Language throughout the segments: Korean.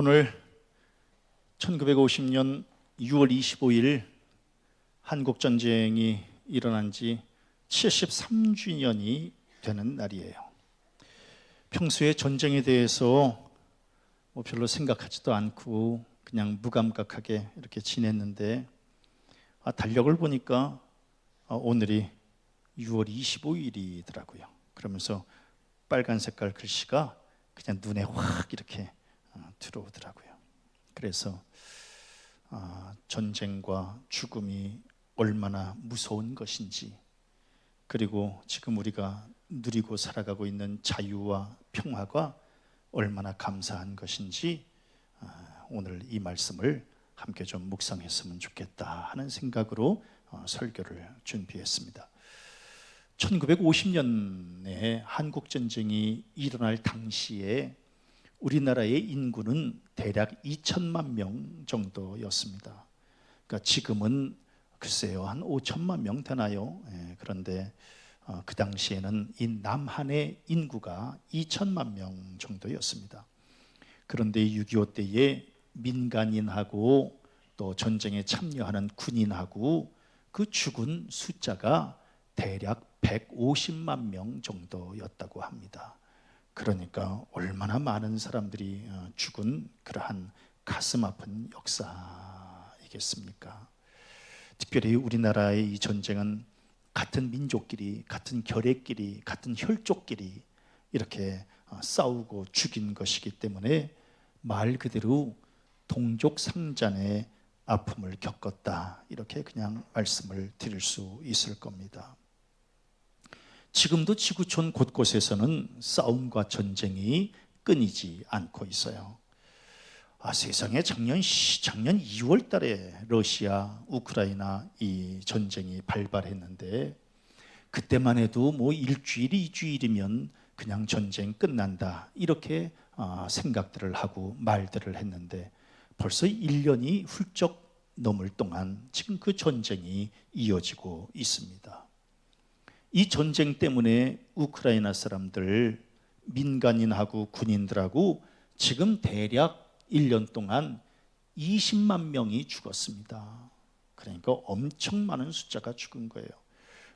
오늘 1950년 6월 25일 한국전쟁이 일어난 지 73주년이 되는 날이에요. 평소에 전쟁에 대해서 별로 생각하지도 않고 그냥 무감각하게 이렇게 지냈는데 달력을 보니까 오늘이 6월 25일이더라고요. 그러면서 빨간 색깔 글씨가 그냥 눈에 확 이렇게 들어오더라고요. 그래서 전쟁과 죽음이 얼마나 무서운 것인지, 그리고 지금 우리가 누리고 살아가고 있는 자유와 평화가 얼마나 감사한 것인지 오늘 이 말씀을 함께 좀 묵상했으면 좋겠다 하는 생각으로 설교를 준비했습니다. 1950년에 한국전쟁이 일어날 당시에 우리나라의 인구는 대략 2천만 명 정도였습니다. 그러니까 지금은 글쎄요 한 5천만 명 되나요? 그런데 그 당시에는 이 남한의 인구가 2천만 명 정도였습니다. 그런데 6.25 때에 민간인하고 또 전쟁에 참여하는 군인하고 그 죽은 숫자가 대략 150만 명 정도였다고 합니다. 그러니까 얼마나 많은 사람들이 죽은 그러한 가슴 아픈 역사이겠습니까? 특별히 우리나라의 이 전쟁은 같은 민족끼리, 같은 결의끼리, 같은 혈족끼리 이렇게 싸우고 죽인 것이기 때문에 말 그대로 동족상잔의 아픔을 겪었다, 이렇게 그냥 말씀을 드릴 수 있을 겁니다. 지금도 지구촌 곳곳에서는 싸움과 전쟁이 끊이지 않고 있어요. 세상에 작년 2월 달에 러시아, 우크라이나 이 전쟁이 발발했는데 그때만 해도 뭐 일주일, 2주일이면 그냥 전쟁 끝난다, 이렇게 생각들을 하고 말들을 했는데 벌써 1년이 훌쩍 넘을 동안 지금 그 전쟁이 이어지고 있습니다. 이 전쟁 때문에 우크라이나 사람들, 민간인하고 군인들하고 지금 대략 1년 동안 20만 명이 죽었습니다. 그러니까 엄청 많은 숫자가 죽은 거예요.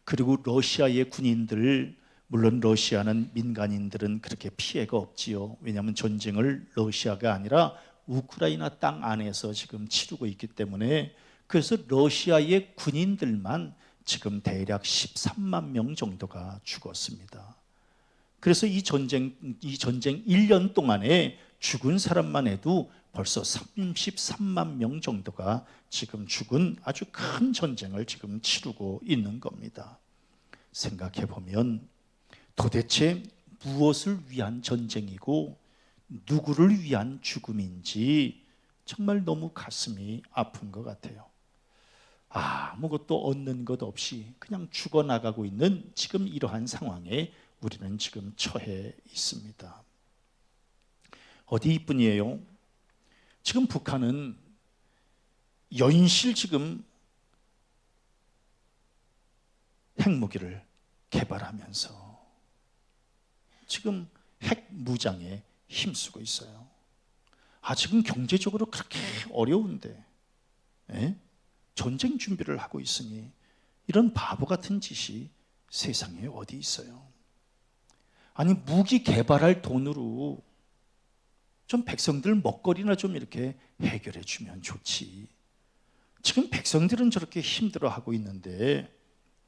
그리고 러시아의 군인들, 물론 러시아는 민간인들은 그렇게 피해가 없지요. 왜냐하면 전쟁을 러시아가 아니라 우크라이나 땅 안에서 지금 치르고 있기 때문에. 그래서 러시아의 군인들만 지금 대략 13만 명 정도가 죽었습니다. 그래서 이 전쟁 1년 동안에 죽은 사람만 해도 벌써 33만 명 정도가 지금 죽은 아주 큰 전쟁을 지금 치르고 있는 겁니다. 생각해 보면 도대체 무엇을 위한 전쟁이고 누구를 위한 죽음인지 정말 너무 가슴이 아픈 것 같아요. 아무것도 얻는 것 없이 그냥 죽어나가고 있는 지금 이러한 상황에 우리는 지금 처해 있습니다. 어디 이뿐이에요? 지금 북한은 연실 지금 핵무기를 개발하면서 지금 핵무장에 힘쓰고 있어요. 지금 경제적으로 그렇게 어려운데 전쟁 준비를 하고 있으니 이런 바보 같은 짓이 세상에 어디 있어요? 아니, 무기 개발할 돈으로 좀 백성들 먹거리나 좀 이렇게 해결해 주면 좋지. 지금 백성들은 저렇게 힘들어하고 있는데,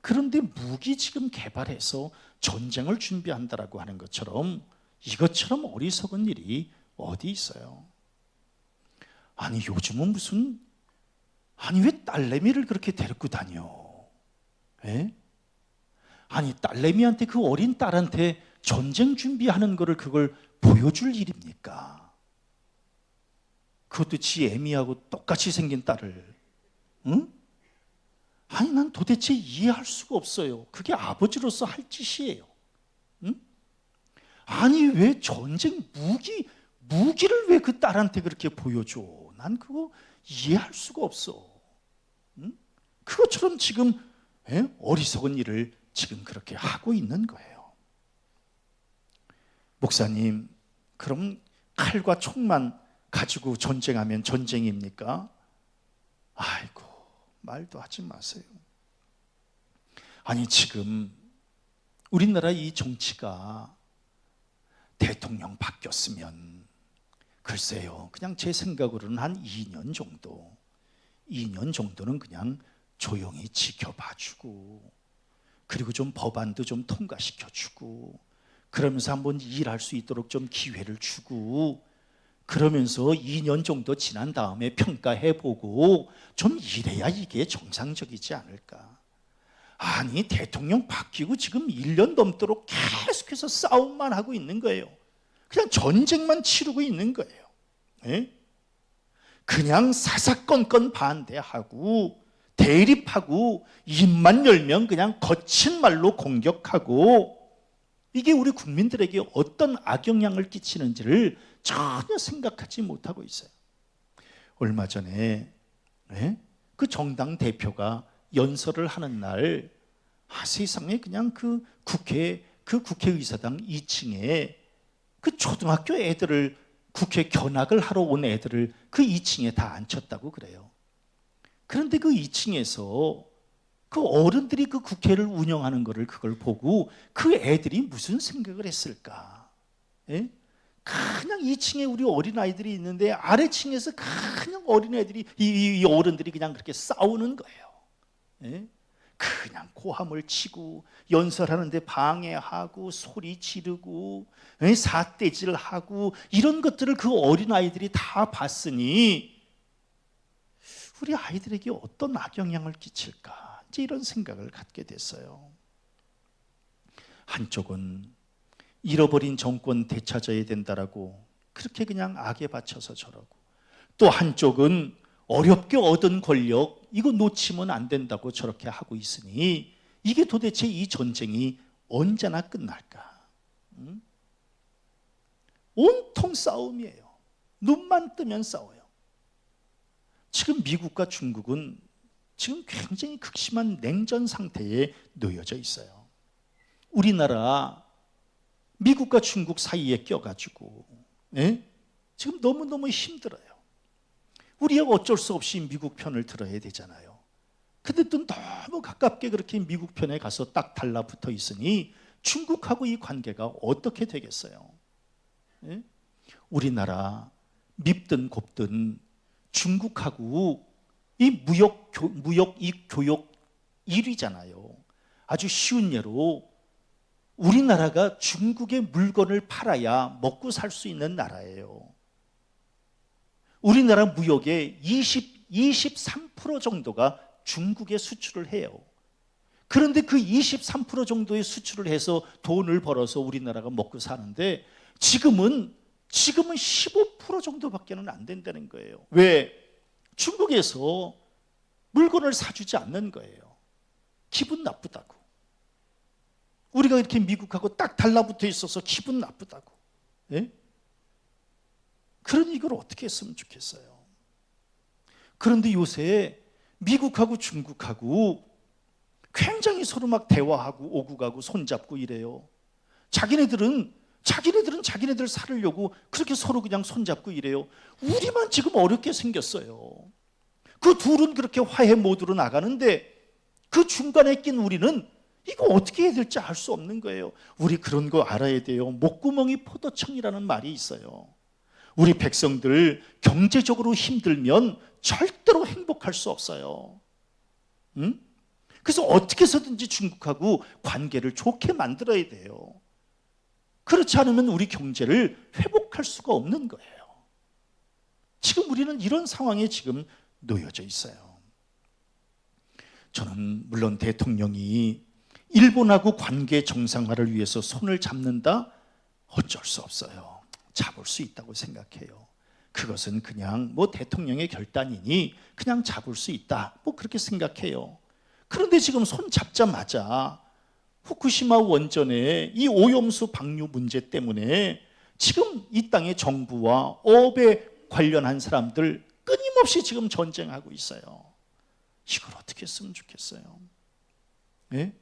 그런데 무기 지금 개발해서 전쟁을 준비한다라고 하는 것처럼 이것처럼 어리석은 일이 어디 있어요? 아니, 요즘은 왜 딸내미를 그렇게 데리고 다녀? 아니, 딸내미한테, 그 어린 딸한테 전쟁 준비하는 거를 그걸 보여줄 일입니까? 그것도 지 애미하고 똑같이 생긴 딸을. 아니, 난 도대체 이해할 수가 없어요. 그게 아버지로서 할 짓이에요. 아니, 왜 전쟁 무기를 왜 그 딸한테 그렇게 보여줘? 난 그거 이해할 수가 없어. 그것처럼 지금 어리석은 일을 지금 그렇게 하고 있는 거예요. 목사님, 그럼 칼과 총만 가지고 전쟁하면 전쟁입니까? 아이고, 말도 하지 마세요. 아니, 지금 우리나라 이 정치가 대통령 바뀌었으면 글쎄요, 그냥 제 생각으로는 한 2년 정도는 그냥 조용히 지켜봐주고, 그리고 좀 법안도 좀 통과시켜주고, 그러면서 한번 일할 수 있도록 좀 기회를 주고, 그러면서 2년 정도 지난 다음에 평가해보고 좀 이래야 이게 정상적이지 않을까. 아니, 대통령 바뀌고 지금 1년 넘도록 계속해서 싸움만 하고 있는 거예요. 그냥 전쟁만 치르고 있는 거예요. 예? 그냥 사사건건 반대하고 대립하고 입만 열면 그냥 거친 말로 공격하고, 이게 우리 국민들에게 어떤 악영향을 끼치는지를 전혀 생각하지 못하고 있어요. 얼마 전에 그 정당 대표가 연설을 하는 날, 세상에 그냥 그 국회의사당 2층에 그 초등학교 애들을, 국회 견학을 하러 온 애들을 그 2층에 다 앉혔다고 그래요. 그런데 그 2층에서 그 어른들이 그 국회를 운영하는 거를, 그걸 보고 그 애들이 무슨 생각을 했을까? 예? 그냥 2층에 우리 어린아이들이 있는데 아래층에서 그냥 어린애들이, 이 어른들이 그냥 그렇게 싸우는 거예요. 예? 그냥 고함을 치고 연설하는데 방해하고 소리 지르고 삿대질하고 이런 것들을 그 어린아이들이 다 봤으니 우리 아이들에게 어떤 악영향을 끼칠까, 이제 이런 생각을 갖게 됐어요. 한쪽은 잃어버린 정권 되찾아야 된다라고 그렇게 그냥 악에 바쳐서 저러고, 또 한쪽은 어렵게 얻은 권력 이거 놓치면 안 된다고 저렇게 하고 있으니 이게 도대체 이 전쟁이 언제나 끝날까? 온통 싸움이에요. 눈만 뜨면 싸워요. 지금 미국과 중국은 지금 굉장히 극심한 냉전 상태에 놓여져 있어요. 우리나라 미국과 중국 사이에 껴가지고 지금 너무너무 힘들어요. 우리가 어쩔 수 없이 미국 편을 들어야 되잖아요. 근데 또 너무 가깝게 그렇게 미국 편에 가서 딱 달라붙어 있으니 중국하고 이 관계가 어떻게 되겠어요? 우리나라 밉든 곱든 중국하고 이 무역 이 교역 1위잖아요. 아주 쉬운 예로 우리나라가 중국의 물건을 팔아야 먹고 살 수 있는 나라예요. 우리나라 무역의 23% 정도가 중국에 수출을 해요. 그런데 그 23% 정도의 수출을 해서 돈을 벌어서 우리나라가 먹고 사는데 지금은 15% 정도밖에는 안 된다는 거예요. 왜? 중국에서 물건을 사주지 않는 거예요. 기분 나쁘다고. 우리가 이렇게 미국하고 딱 달라붙어 있어서 기분 나쁘다고. 예? 그러니 이걸 어떻게 했으면 좋겠어요. 그런데 요새 미국하고 중국하고 굉장히 서로 막 대화하고 오고 가고 손잡고 이래요. 자기네들은 자기네들 살으려고 그렇게 서로 그냥 손잡고 이래요. 우리만 지금 어렵게 생겼어요. 그 둘은 그렇게 화해 모드로 나가는데 그 중간에 낀 우리는 이거 어떻게 해야 될지 알 수 없는 거예요. 우리 그런 거 알아야 돼요. 목구멍이 포도청이라는 말이 있어요. 우리 백성들 경제적으로 힘들면 절대로 행복할 수 없어요. 그래서 어떻게 해서든지 중국하고 관계를 좋게 만들어야 돼요. 그렇지 않으면 우리 경제를 회복할 수가 없는 거예요. 지금 우리는 이런 상황에 지금 놓여져 있어요. 저는 물론 대통령이 일본하고 관계 정상화를 위해서 손을 잡는다? 어쩔 수 없어요. 잡을 수 있다고 생각해요. 그것은 그냥 대통령의 결단이니 그냥 잡을 수 있다, 그렇게 생각해요. 그런데 지금 손 잡자마자 후쿠시마 원전의 이 오염수 방류 문제 때문에 지금 이 땅의 정부와 어업에 관련한 사람들 끊임없이 지금 전쟁하고 있어요. 이걸 어떻게 했으면 좋겠어요? 네?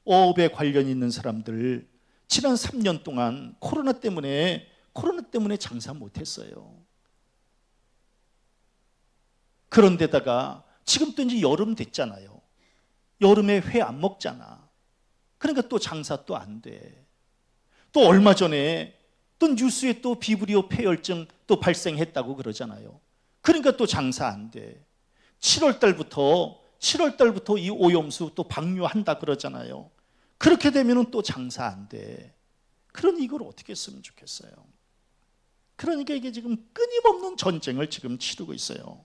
어업에 관련 있는 사람들 지난 3년 동안 코로나 때문에 장사 못했어요. 그런데다가 지금 또 이제 여름 됐잖아요. 여름에 회 안 먹잖아. 그러니까 또 장사 또 안 돼. 또 얼마 전에 또 뉴스에 또 비브리오 폐혈증 또 발생했다고 그러잖아요. 그러니까 또 장사 안 돼. 7월 달부터 이 오염수 또 방류한다 그러잖아요. 그렇게 되면은 또 장사 안 돼. 그러니 이걸 어떻게 했으면 좋겠어요. 그러니까 이게 지금 끊임없는 전쟁을 지금 치르고 있어요.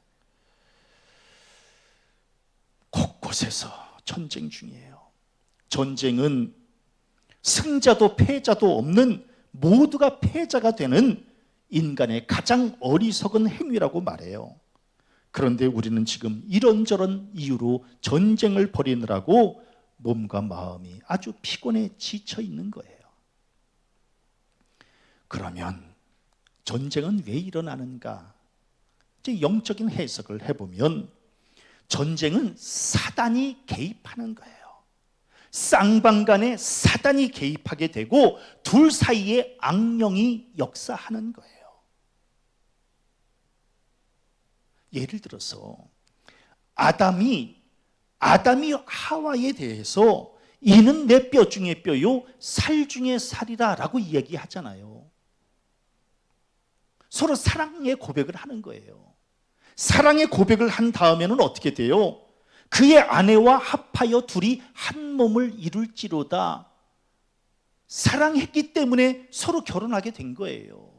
곳곳에서 전쟁 중이에요. 전쟁은 승자도 패자도 없는 모두가 패자가 되는 인간의 가장 어리석은 행위라고 말해요. 그런데 우리는 지금 이런저런 이유로 전쟁을 벌이느라고 몸과 마음이 아주 피곤해 지쳐 있는 거예요. 그러면 전쟁은 왜 일어나는가? 이제 영적인 해석을 해보면 전쟁은 사단이 개입하는 거예요. 쌍방간에 사단이 개입하게 되고 둘 사이에 악령이 역사하는 거예요. 예를 들어서 아담이 하와에 대해서 이는 내 뼈 중에 뼈요 살 중에 살이라 라고 이야기하잖아요. 서로 사랑의 고백을 하는 거예요. 사랑의 고백을 한 다음에는 어떻게 돼요? 그의 아내와 합하여 둘이 한 몸을 이룰지로다. 사랑했기 때문에 서로 결혼하게 된 거예요.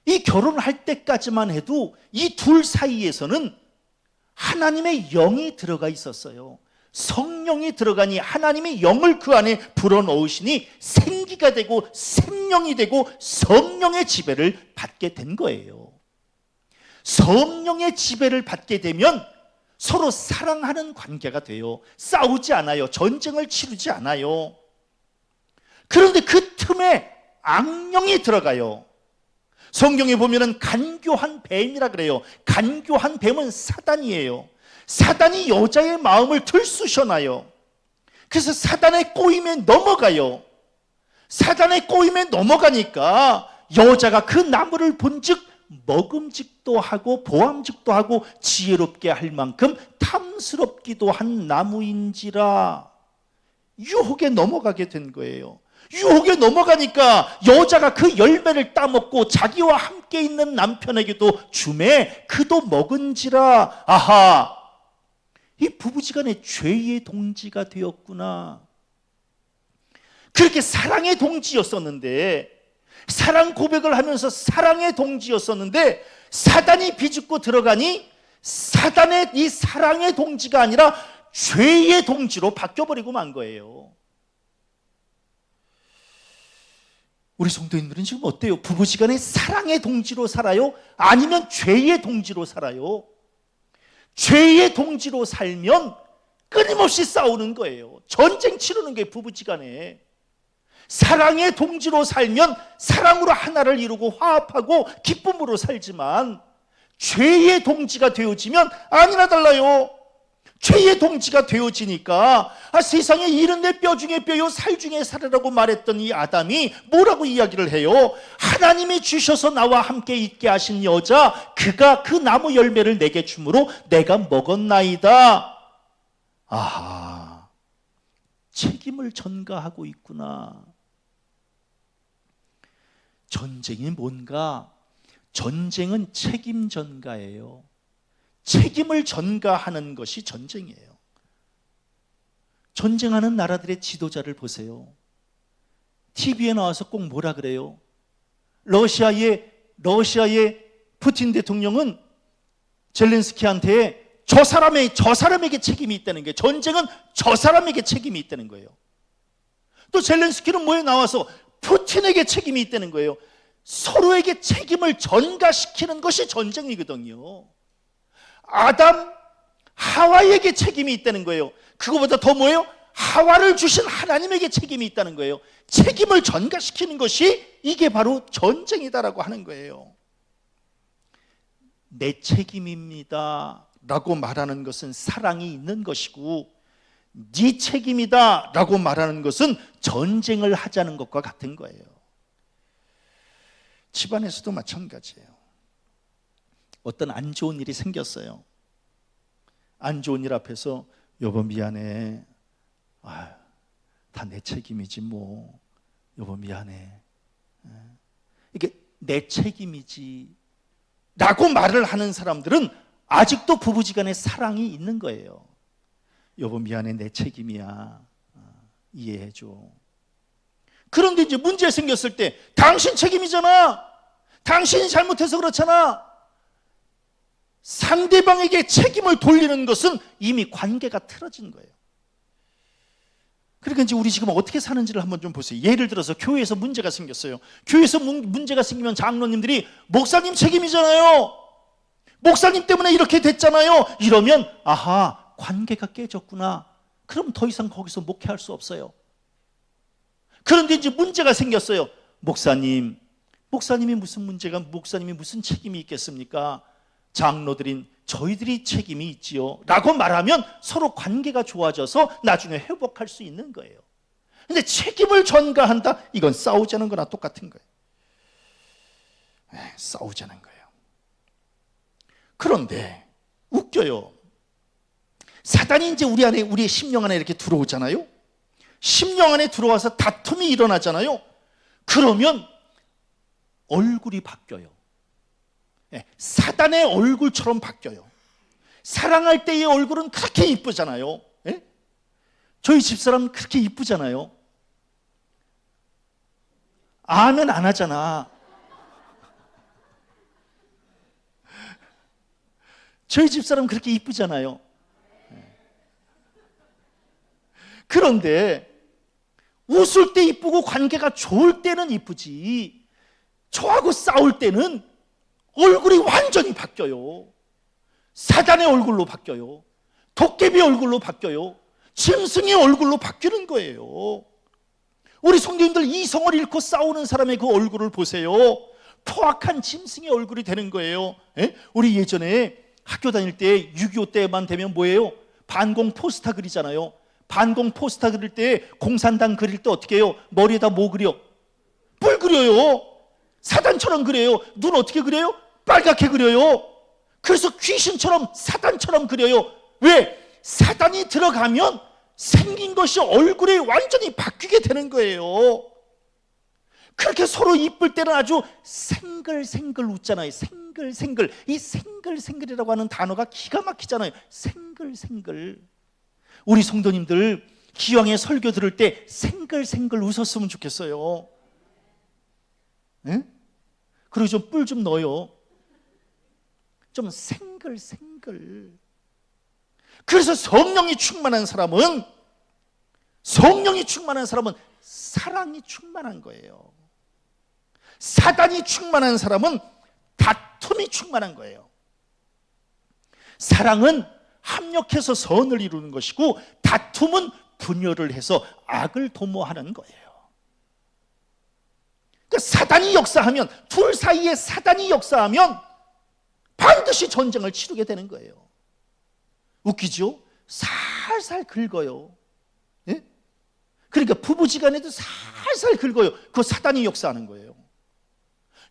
이 결혼할 때까지만 해도 이 둘 사이에서는 하나님의 영이 들어가 있었어요. 성령이 들어가니 하나님의 영을 그 안에 불어넣으시니 생기가 되고 생명이 되고 성령의 지배를 받게 된 거예요. 성령의 지배를 받게 되면 서로 사랑하는 관계가 돼요. 싸우지 않아요. 전쟁을 치르지 않아요. 그런데 그 틈에 악령이 들어가요. 성경에 보면은 간교한 뱀이라 그래요. 간교한 뱀은 사단이에요. 사단이 여자의 마음을 들쑤셔놔요. 그래서 사단의 꼬임에 넘어가요. 사단의 꼬임에 넘어가니까 여자가 그 나무를 본즉 먹음직도 하고 보암직도 하고 지혜롭게 할 만큼 탐스럽기도 한 나무인지라 유혹에 넘어가게 된 거예요. 유혹에 넘어가니까 여자가 그 열매를 따먹고 자기와 함께 있는 남편에게도 주매 그도 먹은지라. 아하, 이 부부지간에 죄의 동지가 되었구나. 그렇게 사랑의 동지였었는데, 사랑 고백을 하면서 사랑의 동지였었는데 사단이 비집고 들어가니 사단의 이 사랑의 동지가 아니라 죄의 동지로 바뀌어버리고 만 거예요. 우리 성도님들은 지금 어때요? 부부지간에 사랑의 동지로 살아요? 아니면 죄의 동지로 살아요? 죄의 동지로 살면 끊임없이 싸우는 거예요. 전쟁 치르는 게 부부지간에. 사랑의 동지로 살면 사랑으로 하나를 이루고 화합하고 기쁨으로 살지만 죄의 동지가 되어지면 아니나 달라요. 죄의 동지가 되어지니까 세상에 이른 내 뼈 중에 뼈요 살 중에 살이라고 말했던 이 아담이 뭐라고 이야기를 해요? 하나님이 주셔서 나와 함께 있게 하신 여자 그가 그 나무 열매를 내게 주므로 내가 먹었나이다. 아하, 책임을 전가하고 있구나. 전쟁이 뭔가? 전쟁은 책임 전가예요. 책임을 전가하는 것이 전쟁이에요. 전쟁하는 나라들의 지도자를 보세요. TV에 나와서 꼭 뭐라 그래요? 러시아의 푸틴 대통령은 젤렌스키한테 저 사람에게 책임이 있다는 거예요. 전쟁은 저 사람에게 책임이 있다는 거예요. 또 젤렌스키는 뭐에 나와서 푸틴에게 책임이 있다는 거예요. 서로에게 책임을 전가시키는 것이 전쟁이거든요. 아담, 하와에게 책임이 있다는 거예요. 그거보다 더 뭐예요? 하와를 주신 하나님에게 책임이 있다는 거예요. 책임을 전가시키는 것이 이게 바로 전쟁이다라고 하는 거예요. 내 책임입니다 라고 말하는 것은 사랑이 있는 것이고 네 책임이다 라고 말하는 것은 전쟁을 하자는 것과 같은 거예요. 집안에서도 마찬가지예요. 어떤 안 좋은 일이 생겼어요. 안 좋은 일 앞에서 여보 미안해. 다 내 책임이지 뭐. 여보 미안해. 이게 내 책임이지 라고 말을 하는 사람들은 아직도 부부지간에 사랑이 있는 거예요. 여보 미안해, 내 책임이야. 이해해줘. 그런데 이제 문제 생겼을 때 당신 책임이잖아. 당신이 잘못해서 그렇잖아. 상대방에게 책임을 돌리는 것은 이미 관계가 틀어진 거예요. 그러니까 이제 우리 지금 어떻게 사는지를 한번 좀 보세요. 예를 들어서 교회에서 문제가 생겼어요. 교회에서 문제가 생기면 장로님들이 목사님 책임이잖아요. 목사님 때문에 이렇게 됐잖아요. 이러면 아하, 관계가 깨졌구나. 그럼 더 이상 거기서 목회할 수 없어요. 그런데 이제 문제가 생겼어요. 목사님이 무슨 책임이 있겠습니까? 장로들인 저희들이 책임이 있지요 라고 말하면 서로 관계가 좋아져서 나중에 회복할 수 있는 거예요. 근데 책임을 전가한다? 이건 싸우자는 거나 똑같은 거예요. 싸우자는 거예요. 그런데 웃겨요. 사단이 이제 우리의 심령 안에 이렇게 들어오잖아요. 심령 안에 들어와서 다툼이 일어나잖아요. 그러면 얼굴이 바뀌어요. 사단의 얼굴처럼 바뀌어요. 사랑할 때의 얼굴은 그렇게 이쁘잖아요. 저희 집사람 그렇게 이쁘잖아요. 아멘 안 하잖아. 저희 집사람 그렇게 이쁘잖아요. 그런데 웃을 때 이쁘고 관계가 좋을 때는 이쁘지, 저하고 싸울 때는 얼굴이 완전히 바뀌어요. 사단의 얼굴로 바뀌어요. 도깨비 얼굴로 바뀌어요. 짐승의 얼굴로 바뀌는 거예요. 우리 성도님들 이성을 잃고 싸우는 사람의 그 얼굴을 보세요. 포악한 짐승의 얼굴이 되는 거예요. 우리 예전에 학교 다닐 때 6.25 때만 되면 뭐예요? 반공 포스터 그리잖아요. 반공 포스터 그릴 때, 공산당 그릴 때 어떻게 해요? 머리에다 뭐 그려? 뿔 그려요. 사단처럼 그려요. 눈 어떻게 그려요? 빨갛게 그려요. 그래서 귀신처럼, 사단처럼 그려요. 왜? 사단이 들어가면 생긴 것이 얼굴이 완전히 바뀌게 되는 거예요. 그렇게 서로 이쁠 때는 아주 생글생글 웃잖아요. 생글생글. 이 생글생글이라고 하는 단어가 기가 막히잖아요. 생글생글. 우리 성도님들 기왕에 설교 들을 때 생글생글 웃었으면 좋겠어요. 그리고 좀 뿔 좀 넣어요. 좀 생글생글. 그래서 성령이 충만한 사람은 사랑이 충만한 거예요. 사단이 충만한 사람은 다툼이 충만한 거예요. 사랑은 합력해서 선을 이루는 것이고, 다툼은 분열을 해서 악을 도모하는 거예요. 그러니까 사단이 역사하면, 둘 사이에 사단이 역사하면 반드시 전쟁을 치르게 되는 거예요. 웃기죠? 살살 긁어요. 예? 그러니까 부부지간에도 살살 긁어요. 그거 사단이 역사하는 거예요.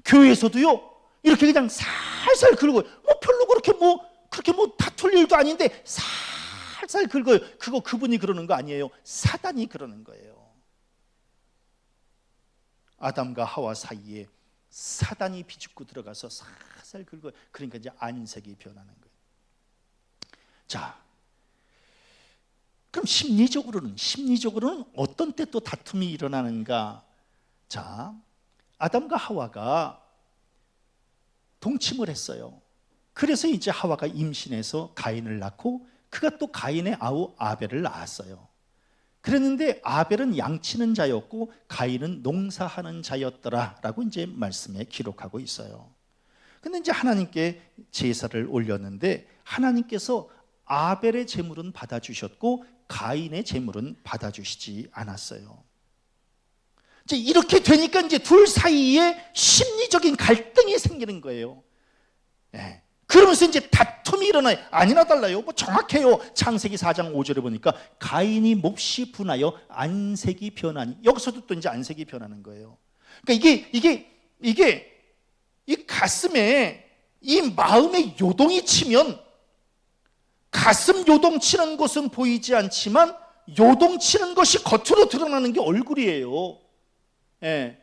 교회에서도요, 이렇게 그냥 살살 긁어요. 별로 그렇게 다툴 일도 아닌데 살살 긁어요. 그거 그분이 그러는 거 아니에요. 사단이 그러는 거예요. 아담과 하와 사이에 사단이 비집고 들어가서 살살 긁어요. 그러니까 이제 안색이 변하는 거예요. 자, 그럼 심리적으로는 어떤 때 또 다툼이 일어나는가? 자, 아담과 하와가 동침을 했어요. 그래서 이제 하와가 임신해서 가인을 낳고, 그가 또 가인의 아우 아벨을 낳았어요. 그랬는데 아벨은 양치는 자였고 가인은 농사하는 자였더라 라고 이제 말씀에 기록하고 있어요. 근데 이제 하나님께 제사를 올렸는데 하나님께서 아벨의 제물은 받아주셨고 가인의 제물은 받아주시지 않았어요. 이제 이렇게 되니까 이제 둘 사이에 심리적인 갈등이 생기는 거예요. 네. 그러면서 이제 다툼이 일어나요. 아니나 달라요. 정확해요. 창세기 4장 5절에 보니까 가인이 몹시 분하여 안색이 변하니, 여기서도 또 이제 안색이 변하는 거예요. 그러니까 이게 이 가슴에 이 마음의 요동이 치면 가슴 요동치는 것은 보이지 않지만 요동치는 것이 겉으로 드러나는 게 얼굴이에요. 예.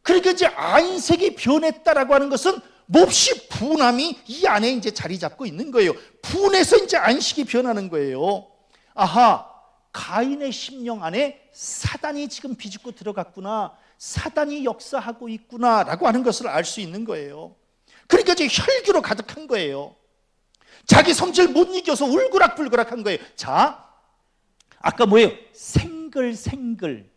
그러니까 이제 안색이 변했다라고 하는 것은 몹시 분함이 이 안에 이제 자리 잡고 있는 거예요. 분해서 이제 안식이 변하는 거예요. 아하, 가인의 심령 안에 사단이 지금 비집고 들어갔구나, 사단이 역사하고 있구나라고 하는 것을 알 수 있는 거예요. 그러니까 이제 혈기로 가득한 거예요. 자기 성질 못 이겨서 울그락불그락한 거예요. 자, 아까 뭐예요? 생글생글,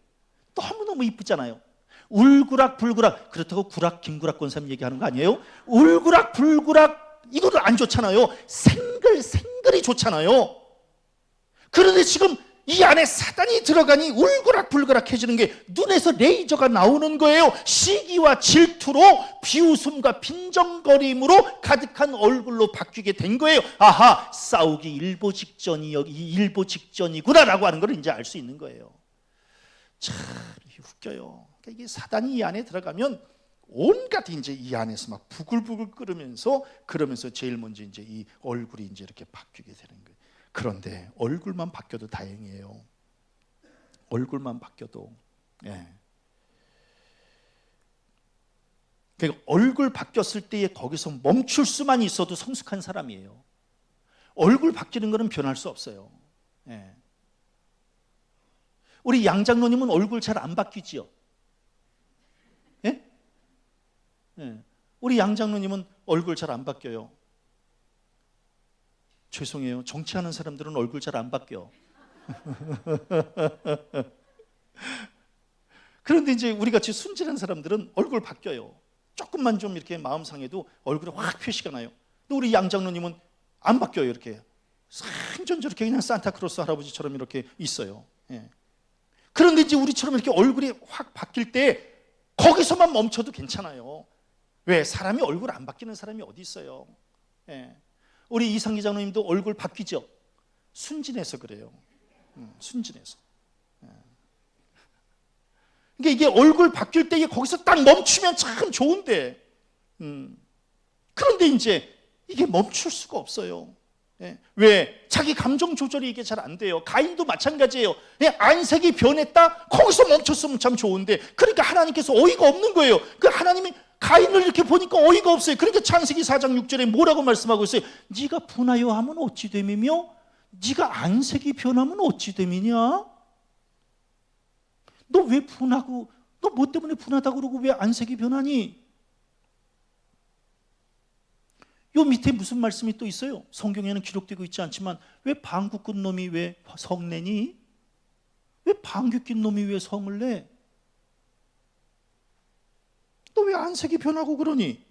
너무너무 이쁘잖아요. 울그락불그락, 그렇다고 구락 김구락 권사님 얘기하는 거 아니에요? 울그락불그락 이거도 안 좋잖아요. 생글생글이 좋잖아요. 그런데 지금 이 안에 사단이 들어가니 울그락불그락해지는 게 눈에서 레이저가 나오는 거예요. 시기와 질투로 비웃음과 빈정거림으로 가득한 얼굴로 바뀌게 된 거예요. 아하, 싸우기 일보 직전이구나라고 하는 걸 이제 알 수 있는 거예요. 참 웃겨요. 그러니까 이게 사단이 이 안에 들어가면 온갖 이제 이 안에서 막 부글부글 끓으면서 그러면서 제일 먼저 이제 이 얼굴이 이제 이렇게 바뀌게 되는 거예요. 그런데 얼굴만 바뀌어도 다행이에요. 얼굴만 바뀌어도. 예. 그러니까 얼굴 바뀌었을 때에 거기서 멈출 수만 있어도 성숙한 사람이에요. 얼굴 바뀌는 거는 변할 수 없어요. 예. 우리 양 장로님은 얼굴 잘 안 바뀌지요? 예? 예. 우리 양 장로님은 얼굴 잘 안 바뀌어요. 죄송해요. 정치하는 사람들은 얼굴 잘 안 바뀌어. 그런데 이제 우리 같이 순진한 사람들은 얼굴 바뀌어요. 조금만 좀 이렇게 마음 상해도 얼굴에 확 표시가 나요. 근데 우리 양 장로님은 안 바뀌어요. 이렇게 생전 저렇게 그냥 산타크로스 할아버지처럼 이렇게 있어요. 예. 그런데 이제 우리처럼 이렇게 얼굴이 확 바뀔 때 거기서만 멈춰도 괜찮아요. 왜? 사람이 얼굴 안 바뀌는 사람이 어디 있어요? 예. 우리 이상기 장로님도 얼굴 바뀌죠? 순진해서 그래요. 순진해서. 예. 그러니까 이게 얼굴 바뀔 때 거기서 딱 멈추면 참 좋은데, 그런데 이제 이게 멈출 수가 없어요. 예. 왜? 자기 감정 조절이 이게 잘 안 돼요. 가인도 마찬가지예요. 예. 안색이 변했다? 거기서 멈췄으면 참 좋은데, 그러니까 하나님께서 어이가 없는 거예요. 그 하나님이 가인을 이렇게 보니까 어이가 없어요. 그러니까 창세기 4장 6절에 뭐라고 말씀하고 있어요? 네가 분하여 하면 어찌 됨이며 네가 안색이 변하면 어찌 됨이냐? 너 왜 분하고, 너 뭐 때문에 분하다고 그러고 왜 안색이 변하니? 요 밑에 무슨 말씀이 또 있어요? 성경에는 기록되고 있지 않지만 왜 방귀 꾼 놈이 왜 성내니? 왜 방귀 낀 놈이 왜 성을 내? 너 왜 안색이 변하고 그러니?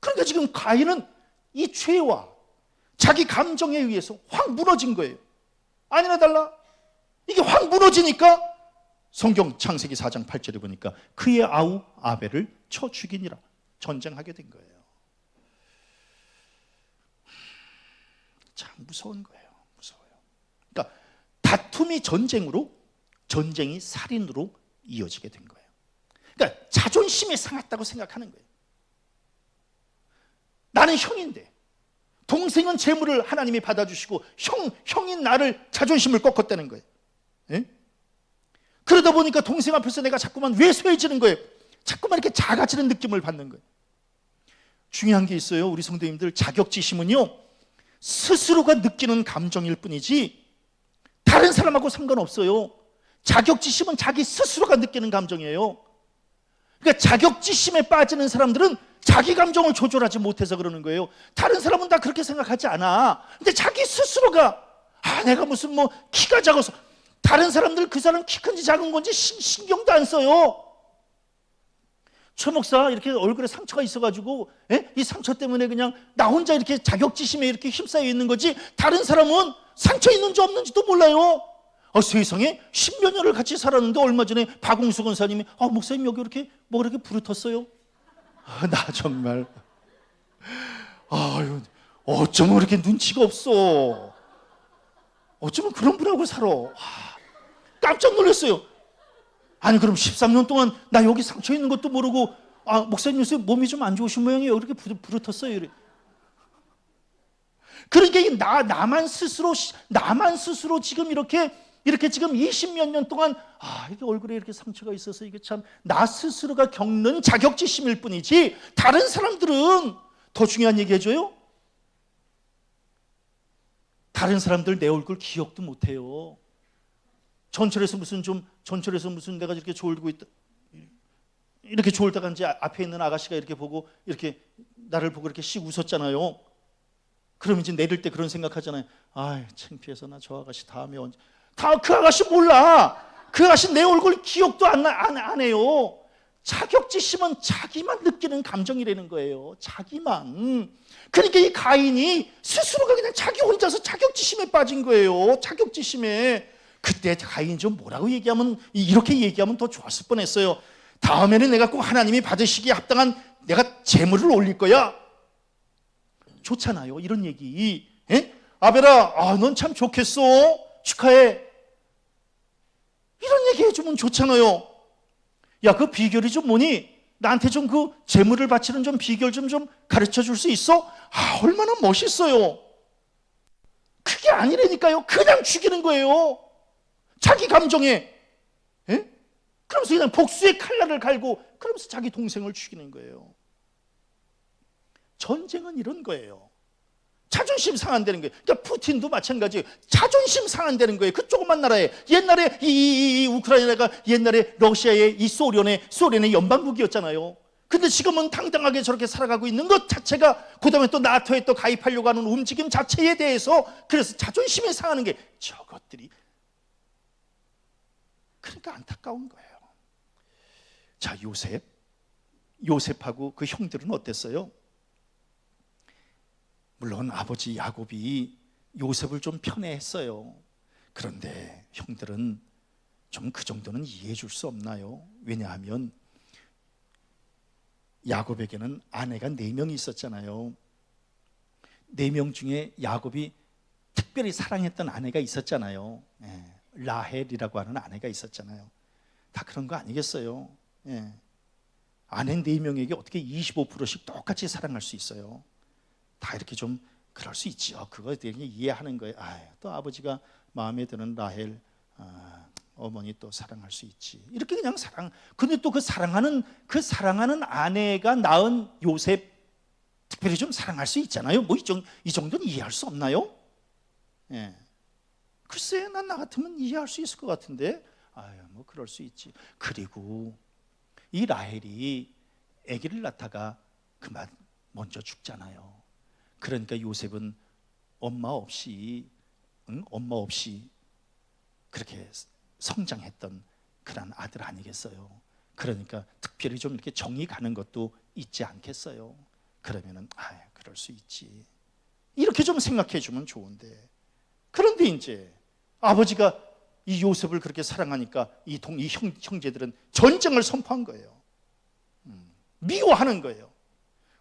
그러니까 지금 가인은 이 죄와 자기 감정에 의해서 확 무너진 거예요. 아니나 달라 이게 확 무너지니까 성경 창세기 4장 8절에 보니까 그의 아우 아벨을 쳐 죽이니라, 전쟁하게 된 거예요. 참 무서운 거예요. 무서워요. 그러니까 다툼이 전쟁으로, 전쟁이 살인으로 이어지게 된 거예요. 그러니까 자존심이 상했다고 생각하는 거예요. 나는 형인데 동생은 재물을 하나님이 받아주시고 형인 나를 자존심을 꺾었다는 거예요. 예? 그러다 보니까 동생 앞에서 내가 자꾸만 왜소해지는 거예요. 자꾸만 이렇게 작아지는 느낌을 받는 거예요. 중요한 게 있어요. 우리 성도님들, 자격지심은요 스스로가 느끼는 감정일 뿐이지 다른 사람하고 상관없어요. 자격지심은 자기 스스로가 느끼는 감정이에요. 그러니까 자격지심에 빠지는 사람들은 자기 감정을 조절하지 못해서 그러는 거예요. 다른 사람은 다 그렇게 생각하지 않아. 근데 자기 스스로가 내가 무슨 뭐 키가 작아서, 다른 사람들 그 사람 키 큰지 작은 건지 신경도 안 써요. 최 목사 이렇게 얼굴에 상처가 있어가지고 이 상처 때문에 그냥 나 혼자 이렇게 자격지심에 이렇게 휩싸여 있는 거지, 다른 사람은 상처 있는지 없는지도 몰라요. 세상에 10몇 년을 같이 살았는데 얼마 전에 박웅수 권사님이 목사님 여기 이렇게 뭐 그렇게 부르텄어요? 나 정말 어쩌면 그렇게 눈치가 없어. 어쩌면 그런 분하고 살아. 깜짝 놀랐어요. 아니 그럼 13년 동안 나 여기 상처 있는 것도 모르고 목사님 요새 몸이 좀 안 좋으신 모양이에요. 이렇게 부르텄어요. 이래. 그러니까 나만 스스로 지금 이렇게 지금 20몇 년 동안 이게 얼굴에 이렇게 상처가 있어서 이게 참 나 스스로가 겪는 자격지심일 뿐이지 다른 사람들은 더 중요한 얘기 해줘요. 다른 사람들 내 얼굴 기억도 못해요. 전철에서 무슨 내가 이렇게 졸고 있다 이렇게 졸다가 이제 앞에 있는 아가씨가 이렇게 보고 이렇게 나를 보고 이렇게 씩 웃었잖아요. 그럼 이제 내릴 때 그런 생각하잖아요. 창피해서 나 저 아가씨 다음에 언제 그 아가씨 몰라. 그 아가씨 내 얼굴 기억도 안 해요. 자격지심은 자기만 느끼는 감정이라는 거예요. 자기만. 그러니까 이 가인이 스스로가 그냥 자기 혼자서 자격지심에 빠진 거예요. 자격지심에. 그때 가인이 좀 뭐라고 얘기하면 이렇게 얘기하면 더 좋았을 뻔했어요. 다음에는 내가 꼭 하나님이 받으시기에 합당한 내가 제물을 올릴 거야. 좋잖아요. 이런 얘기. 아벨아, 넌 참 좋겠어. 축하해. 이런 얘기 해주면 좋잖아요. 야, 그 비결이 좀 뭐니? 나한테 좀 그 재물을 바치는 좀 비결 좀 가르쳐 줄 수 있어? 얼마나 멋있어요. 그게 아니라니까요. 그냥 죽이는 거예요. 자기 감정에. 그러면서 그냥 복수의 칼날을 갈고 그러면서 자기 동생을 죽이는 거예요. 전쟁은 이런 거예요. 자존심 상한다는 거예요. 그러니까 푸틴도 마찬가지예요. 자존심 상한다는 거예요. 그 조그만 나라에 옛날에 이 우크라이나가 옛날에 러시아의 이 소련의 연방국이었잖아요. 근데 지금은 당당하게 저렇게 살아가고 있는 것 자체가 그다음에 또 나토에 또 가입하려고 하는 움직임 자체에 대해서 그래서 자존심이 상하는 게 저것들이 그러니까 안타까운 거예요. 자, 요셉하고 그 형들은 어땠어요? 물론 아버지 야곱이 요셉을 좀 편애했어요. 그런데 형들은 좀 그 정도는 이해해 줄 수 없나요? 왜냐하면 야곱에게는 아내가 4명이 있었잖아요. 4명 중에 야곱이 특별히 사랑했던 아내가 있었잖아요. 라헬이라고 하는 아내가 있었잖아요. 다 그런 거 아니겠어요? 아내 4명에게 어떻게 25%씩 똑같이 사랑할 수 있어요? 다 이렇게 좀 그럴 수 있죠. 그거 되게 이해하는 거예요. 또 아버지가 마음에 드는 라헬 어머니 또 사랑할 수 있지. 이렇게 그냥 근데 또 그 사랑하는 아내가 낳은 요셉 특별히 좀 사랑할 수 있잖아요. 뭐 이 정도는 이해할 수 없나요? 글쎄, 나 같으면 이해할 수 있을 것 같은데. 뭐 그럴 수 있지. 그리고 이 라헬이 아기를 낳다가 그만 먼저 죽잖아요. 그러니까 요셉은 엄마 없이 그렇게 성장했던 그런 아들 아니겠어요. 그러니까 특별히 좀 이렇게 정이 가는 것도 있지 않겠어요. 그러면은 그럴 수 있지. 이렇게 좀 생각해 주면 좋은데. 그런데 이제 아버지가 이 요셉을 그렇게 사랑하니까 이 형제들은 전쟁을 선포한 거예요. 미워하는 거예요.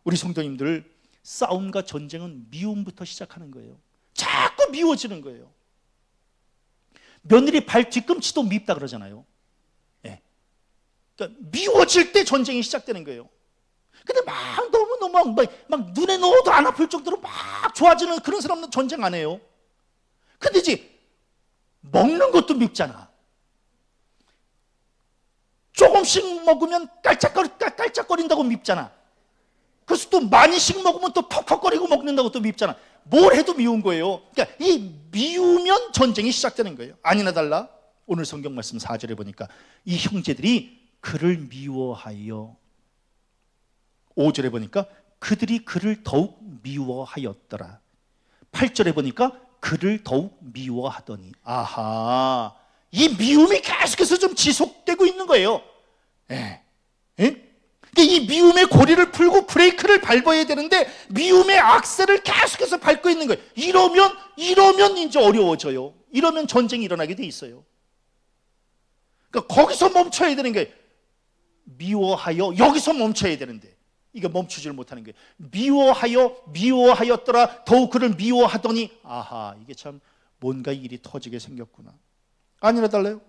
우리 성도님들, 싸움과 전쟁은 미움부터 시작하는 거예요. 자꾸 미워지는 거예요. 며느리 발 뒤꿈치도 밉다 그러잖아요. 그러니까 미워질 때 전쟁이 시작되는 거예요. 근데 너무 막 눈에 넣어도 안 아플 정도로 막 좋아지는 그런 사람은 전쟁 안 해요. 근데 이제 먹는 것도 밉잖아. 조금씩 먹으면 깔짝거린다고 밉잖아. 그래서 또 많이씩 먹으면 또 퍽퍽거리고 먹는다고 또 밉잖아. 뭘 해도 미운 거예요. 그러니까 이 미우면 전쟁이 시작되는 거예요. 아니나 달라 오늘 성경 말씀 4절에 보니까 이 형제들이 그를 미워하여, 5절에 보니까 그들이 그를 더욱 미워하였더라. 8절에 보니까 그를 더욱 미워하더니, 이 미움이 계속해서 좀 지속되고 있는 거예요. 이 미움의 고리를 풀고 브레이크를 밟아야 되는데 미움의 악셀을 계속해서 밟고 있는 거예요. 이러면 이제 어려워져요. 이러면 전쟁이 일어나게 돼 있어요. 그러니까 거기서 멈춰야 되는 거예요. 미워하여, 여기서 멈춰야 되는데 이게 멈추지를 못하는 거예요. 미워하였더라. 더욱 그를 미워하더니, 이게 참 뭔가 일이 터지게 생겼구나. 아니나 달라요.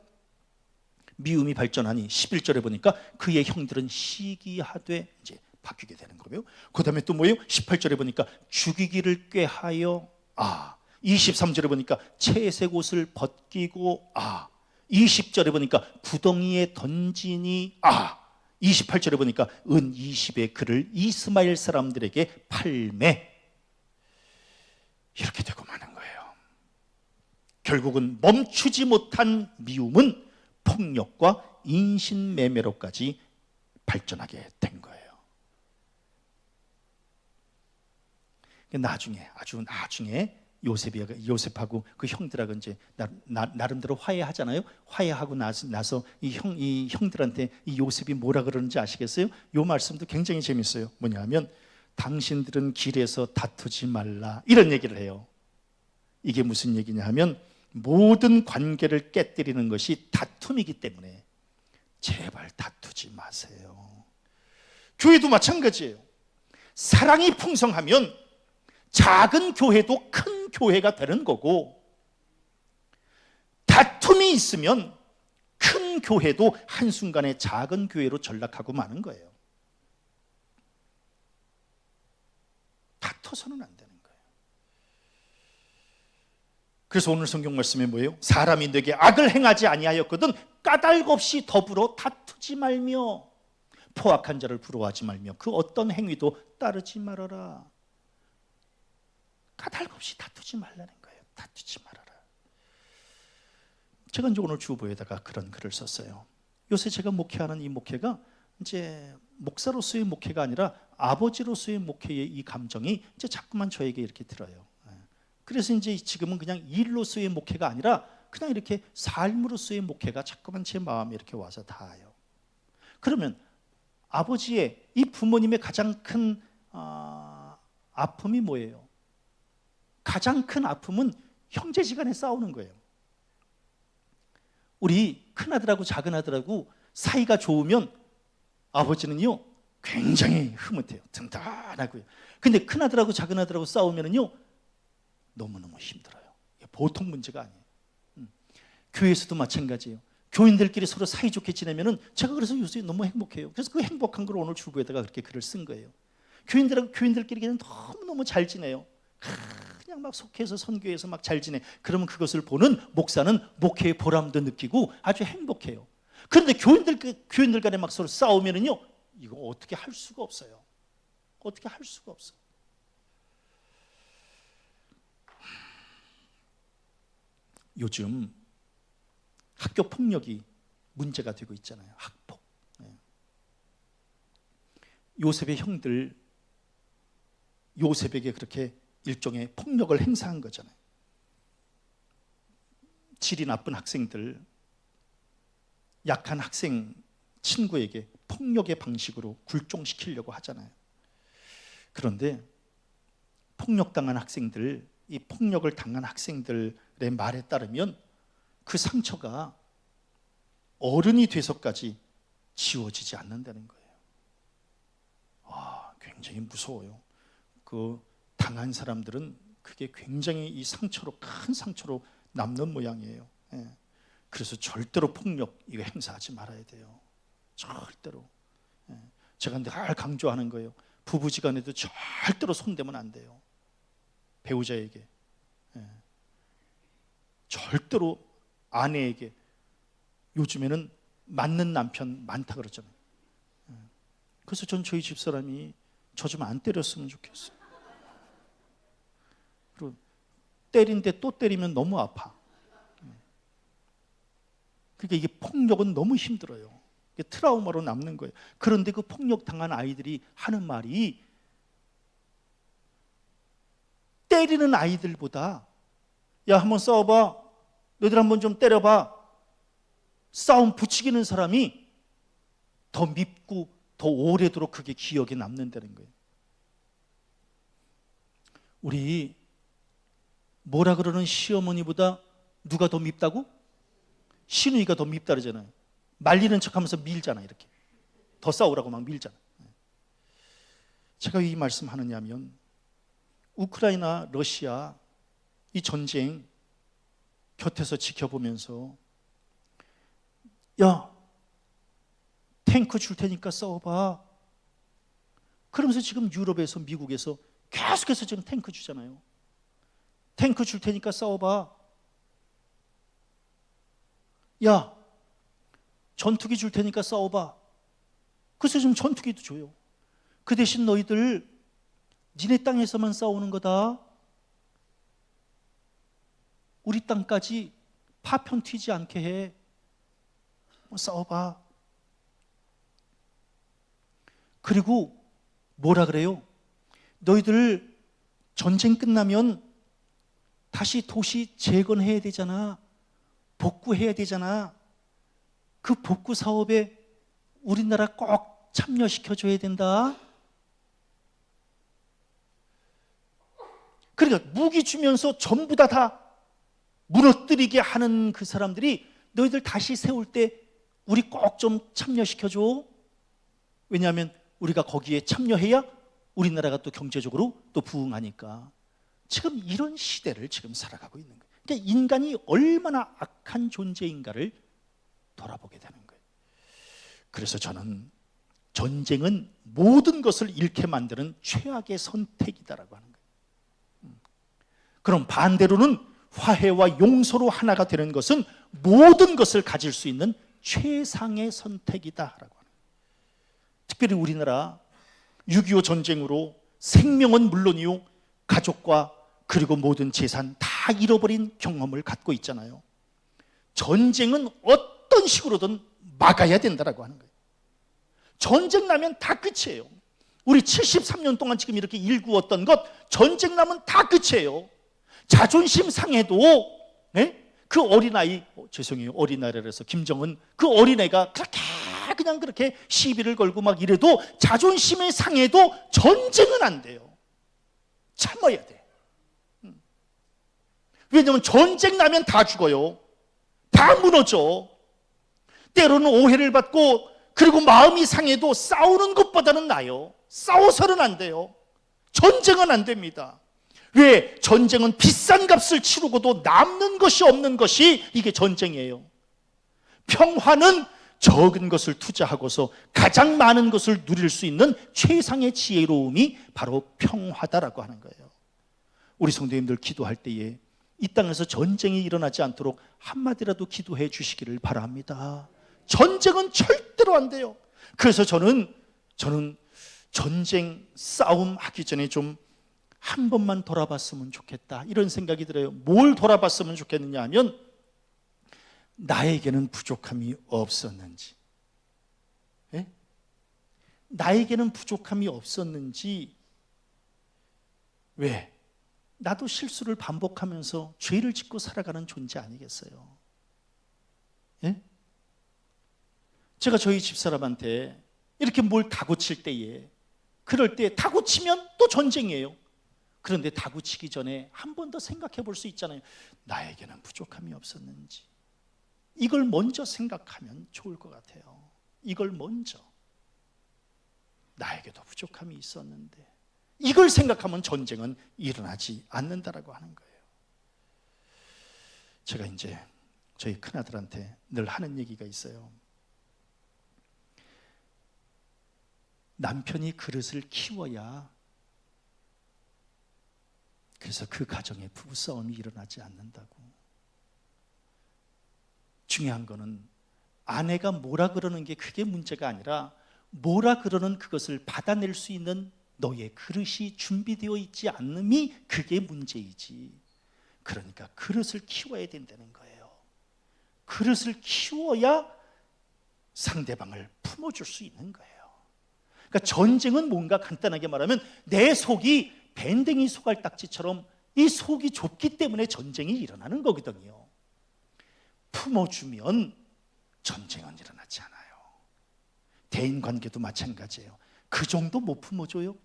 미움이 발전하니 11절에 보니까 그의 형들은 시기하되 이제 바뀌게 되는 거고요. 그 다음에 또 뭐예요? 18절에 보니까 죽이기를 꾀하여 23절에 보니까 채색 옷을 벗기고 20절에 보니까 구덩이에 던지니 28절에 보니까 은 20의 그를 이스마엘 사람들에게 팔매. 이렇게 되고 마는 거예요. 결국은 멈추지 못한 미움은 폭력과 인신매매로까지 발전하게 된 거예요. 아주 나중에 요셉하고 그 형들하고 이제 나름대로 화해하잖아요. 화해하고 나서 이 형들한테 이 요셉이 뭐라 그러는지 아시겠어요? 요 말씀도 굉장히 재밌어요. 뭐냐면 당신들은 길에서 다투지 말라, 이런 얘기를 해요. 이게 무슨 얘기냐 하면 모든 관계를 깨뜨리는 것이 다툼이기 때문에 제발 다투지 마세요. 교회도 마찬가지예요. 사랑이 풍성하면 작은 교회도 큰 교회가 되는 거고, 다툼이 있으면 큰 교회도 한순간에 작은 교회로 전락하고 마는 거예요. 다퉈서는 안 되는 거예요. 그래서 오늘 성경 말씀에 뭐예요? 사람이 내게 악을 행하지 아니하였거든 까닭 없이 더불어 다투지 말며 포악한 자를 부러워하지 말며 그 어떤 행위도 따르지 말아라. 까닭 없이 다투지 말라는 거예요. 다투지 말아라. 제가 이제 오늘 주보에다가 그런 글을 썼어요. 요새 제가 목회하는 이 목회가 이제 목사로서의 목회가 아니라 아버지로서의 목회의 이 감정이 이제 자꾸만 저에게 이렇게 들어요. 그래서 이제 지금은 그냥 일로서의 목회가 아니라 그냥 이렇게 삶으로서의 목회가 자꾸만 제 마음에 이렇게 와서 닿아요. 그러면 아버지의 이 부모님의 가장 큰 아픔이 뭐예요? 가장 큰 아픔은 형제지간에 싸우는 거예요. 우리 큰아들하고 작은아들하고 사이가 좋으면 아버지는요 굉장히 흐뭇해요. 든든하고요. 근데 큰아들하고 작은아들하고 싸우면은요 너무너무 힘들어요. 보통 문제가 아니에요. 교회에서도 마찬가지예요. 교인들끼리 서로 사이좋게 지내면은 제가 그래서 요새 너무 행복해요. 그래서 그 행복한 걸 오늘 주부에다가 그렇게 글을 쓴 거예요. 교인들끼리 그냥 너무너무 잘 지내요. 그냥 막 속해서 선교해서 막 잘 지내. 그러면 그것을 보는 목사는 목회의 보람도 느끼고 아주 행복해요. 그런데 교인들 간에 막 서로 싸우면은요 이거 어떻게 할 수가 없어요. 어떻게 할 수가 없어. 요즘 학교 폭력이 문제가 되고 있잖아요. 학폭. 요셉의 형들 요셉에게 그렇게 일종의 폭력을 행사한 거잖아요. 질이 나쁜 학생들, 약한 학생 친구에게 폭력의 방식으로 굴종시키려고 하잖아요. 그런데 폭력당한 학생들, 이 폭력을 당한 학생들의 말에 따르면 그 상처가 어른이 돼서까지 지워지지 않는다는 거예요. 굉장히 무서워요. 그 당한 사람들은 그게 굉장히 이 상처로 큰 상처로 남는 모양이에요. 그래서 절대로 폭력 이거 행사하지 말아야 돼요. 절대로. 제가 늘 강조하는 거예요. 부부지간에도 절대로 손대면 안 돼요. 배우자에게. 절대로 아내에게. 요즘에는 맞는 남편 많다 그러잖아요. 그래서 전 저희 집사람이 저 좀 안 때렸으면 좋겠어요. 그리고 때린데 또 때리면 너무 아파. 그러니까 이게 폭력은 너무 힘들어요. 이게 트라우마로 남는 거예요. 그런데 그 폭력 당한 아이들이 하는 말이 때리는 아이들보다 야 한번 싸워봐, 너희들 한번 좀 때려봐, 싸움 부추기는 사람이 더 밉고 더 오래도록 그게 기억에 남는다는 거예요. 우리 뭐라 그러는 시어머니보다 누가 더 밉다고? 시누이가 더 밉다 그러잖아요. 말리는 척하면서 밀잖아. 이렇게 더 싸우라고 막 밀잖아. 제가 이 말씀 하느냐면 우크라이나 러시아 이 전쟁 곁에서 지켜보면서 야, 탱크 줄 테니까 싸워봐. 그러면서 지금 유럽에서, 미국에서 계속해서 지금 탱크 주잖아요. 탱크 줄 테니까 싸워봐. 야, 전투기 줄 테니까 싸워봐. 그래서 지금 전투기도 줘요. 그 대신 너희들 니네 땅에서만 싸우는 거다. 우리 땅까지 파편 튀지 않게 해. 싸워봐. 그리고 뭐라 그래요? 너희들 전쟁 끝나면 다시 도시 재건해야 되잖아. 복구해야 되잖아. 그 복구 사업에 우리나라 꼭 참여시켜줘야 된다. 그러니까 무기 주면서 전부 다 무너뜨리게 하는 그 사람들이 너희들 다시 세울 때 우리 꼭 좀 참여시켜줘. 왜냐하면 우리가 거기에 참여해야 우리나라가 또 경제적으로 또 부흥하니까. 지금 이런 시대를 지금 살아가고 있는 거예요. 그러니까 인간이 얼마나 악한 존재인가를 돌아보게 되는 거예요. 그래서 저는 전쟁은 모든 것을 잃게 만드는 최악의 선택이다라고 하는 거예요. 그럼 반대로는 화해와 용서로 하나가 되는 것은 모든 것을 가질 수 있는 최상의 선택이다라고 하는 거예요. 특별히 우리나라 6.25 전쟁으로 생명은 물론이요, 가족과 그리고 모든 재산 다 잃어버린 경험을 갖고 있잖아요. 전쟁은 어떤 식으로든 막아야 된다라고 하는 거예요. 전쟁 나면 다 끝이에요. 우리 73년 동안 지금 이렇게 일구었던 것, 전쟁 나면 다 끝이에요. 자존심 상해도, 네? 그 어린아이, 죄송해요, 어린아이라 해서 김정은, 그 어린애가 그냥 그렇게 시비를 걸고 막 이래도 자존심의 상해도 전쟁은 안 돼요. 참아야 돼. 왜냐하면 전쟁 나면 다 죽어요. 다 무너져. 때로는 오해를 받고 그리고 마음이 상해도 싸우는 것보다는 나아요. 싸워서는 안 돼요. 전쟁은 안 됩니다. 왜? 전쟁은 비싼 값을 치르고도 남는 것이 없는 것이 이게 전쟁이에요. 평화는 적은 것을 투자하고서 가장 많은 것을 누릴 수 있는 최상의 지혜로움이 바로 평화다라고 하는 거예요. 우리 성도님들 기도할 때에 이 땅에서 전쟁이 일어나지 않도록 한마디라도 기도해 주시기를 바랍니다. 전쟁은 절대로 안 돼요. 그래서 저는 전쟁 싸움 하기 전에 좀 한 번만 돌아봤으면 좋겠다, 이런 생각이 들어요. 뭘 돌아봤으면 좋겠느냐 하면, 나에게는 부족함이 없었는지, 예? 나에게는 부족함이 없었는지. 왜? 나도 실수를 반복하면서 죄를 짓고 살아가는 존재 아니겠어요? 예? 제가 저희 집사람한테 이렇게 뭘 다고칠 때에, 그럴 때 다고치면 또 전쟁이에요. 그런데 다고치기 전에 한 번 더 생각해 볼 수 있잖아요. 나에게는 부족함이 없었는지. 이걸 먼저 생각하면 좋을 것 같아요. 이걸 먼저. 나에게도 부족함이 있었는데, 이걸 생각하면 전쟁은 일어나지 않는다라고 하는 거예요. 제가 이제 저희 큰아들한테 늘 하는 얘기가 있어요. 남편이 그릇을 키워야, 그래서 그 가정에 부부싸움이 일어나지 않는다고. 중요한 거는 아내가 뭐라 그러는 게 그게 문제가 아니라, 뭐라 그러는 그것을 받아낼 수 있는 너의 그릇이 준비되어 있지 않음이 그게 문제이지. 그러니까 그릇을 키워야 된다는 거예요. 그릇을 키워야 상대방을 품어줄 수 있는 거예요. 그러니까 전쟁은 뭔가 간단하게 말하면 내 속이 밴댕이 소갈딱지처럼 이 속이 좁기 때문에 전쟁이 일어나는 거거든요. 품어주면 전쟁은 일어나지 않아요. 대인관계도 마찬가지예요. 그 정도 못 품어줘요?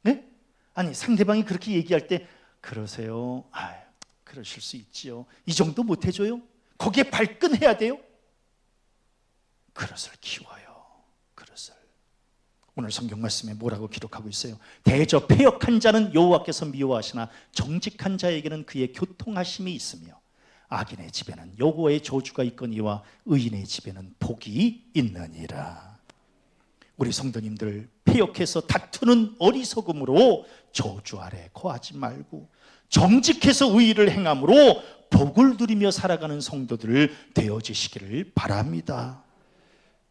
네? 아니, 상대방이 그렇게 얘기할 때 그러세요? 그러실 수 있지요. 이 정도 못 해줘요? 거기에 발끈해야 돼요? 그릇을 키워요. 그릇을. 오늘 성경 말씀에 뭐라고 기록하고 있어요? 대저 패역한 자는 여호와께서 미워하시나 정직한 자에게는 그의 교통하심이 있으며 악인의 집에는 여호와의 저주가 있거니와 의인의 집에는 복이 있느니라. 우리 성도님들, 패역해서 다투는 어리석음으로 저주 아래 거하지 말고 정직해서 의의를 행함으로 복을 누리며 살아가는 성도들 되어지시기를 바랍니다.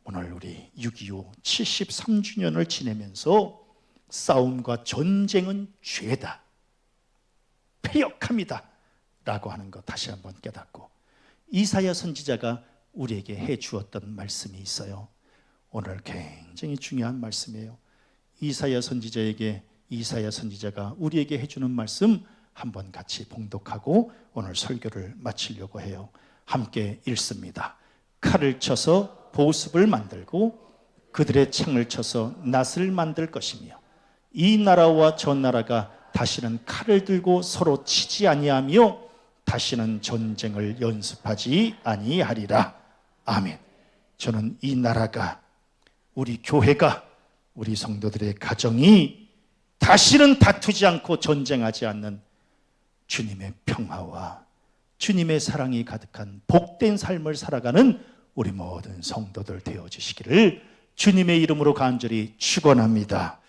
오늘 우리 6.25 73주년을 지내면서 싸움과 전쟁은 죄다, 패역합니다 라고 하는 것 다시 한번 깨닫고, 이사야 선지자가 우리에게 해주었던 말씀이 있어요. 오늘 굉장히 중요한 말씀이에요. 이사야 선지자가 우리에게 해주는 말씀 한번 같이 봉독하고 오늘 설교를 마치려고 해요. 함께 읽습니다. 칼을 쳐서 보습을 만들고 그들의 창을 쳐서 낫을 만들 것이며 이 나라와 저 나라가 다시는 칼을 들고 서로 치지 아니하며 다시는 전쟁을 연습하지 아니하리라. 아멘. 저는 이 나라가, 우리 교회가, 우리 성도들의 가정이 다시는 다투지 않고 전쟁하지 않는 주님의 평화와 주님의 사랑이 가득한 복된 삶을 살아가는 우리 모든 성도들 되어주시기를 주님의 이름으로 간절히 축원합니다.